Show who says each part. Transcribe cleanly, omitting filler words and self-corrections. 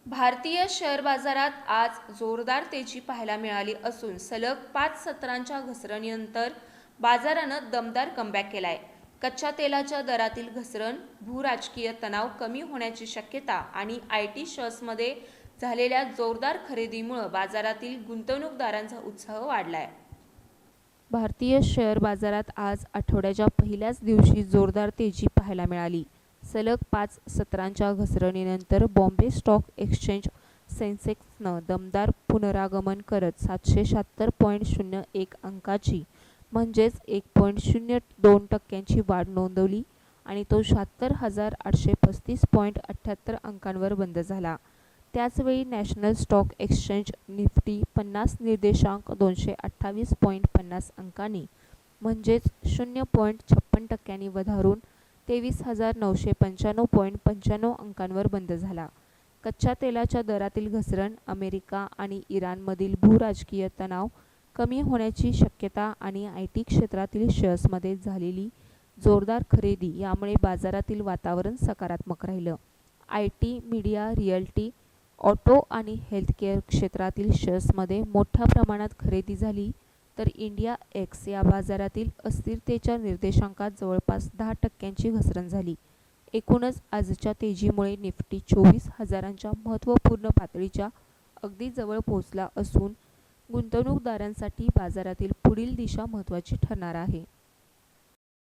Speaker 1: भारतीय शेअर बाजारात आज जोरदार तेजी पाहायला मिळाली असून सलग 5 सत्रांच्या घसरणीनंतर बाजारानं दमदार कमबॅक केलाय. कच्च्या तेलाच्या दरातील घसरण, भूराजकीय तणाव कमी होण्याची शक्यता आणि आयटी शेअर्समध्ये झालेल्या जोरदार खरेदीमुळे बाजारातील गुंतवणूकदारांचा उत्साह वाढलाय. भारतीय शेअर बाजारात आज आठवड्याच्या पहिल्याच दिवशी जोरदार तेजी पाहायला मिळाली. सलग 5 सत्रांच्या घसरणीनंतर बॉम्बे स्टॉक एक्सचेंज सेन्सेक्सनं दमदार पुनरागमन करत 776.01 अंकाची म्हणजेच 1.02% वाढ नोंदवली आणि तो 76,835.78 अंकांवर बंद झाला. त्याचवेळी नॅशनल स्टॉक एक्सचेंज निफ्टी 50 निर्देशांक 228.50 अंकांनी म्हणजेच 0.56% वधारून 23,995.95 अंकांवर बंद झाला. कच्च्या तेलाच्या दरातील घसरण, अमेरिका आणि इराणमधील भूराजकीय तणाव कमी होण्याची शक्यता आणि आयटी क्षेत्रातील शेअर्समध्ये झालेली जोरदार खरेदी यामुळे बाजारातील वातावरण सकारात्मक राहिलं. आयटी, मीडिया, रिअल्टी, ऑटो आणि हेल्थकेअर क्षेत्रातील शेअर्समध्ये मोठ्या प्रमाणात खरेदी झाली, तर इंडिया एक्स या बाजारातील अस्थिरतेच्या निर्देशांकात जवळपास 10% घसरण झाली. एकूणच आजच्या तेजीमुळे निफ्टी 24,000च्या महत्त्वपूर्ण पातळीच्या अगदी जवळ पोहोचला असून गुंतवणूकदारांसाठी बाजारातील पुढील दिशा महत्त्वाची ठरणार आहे.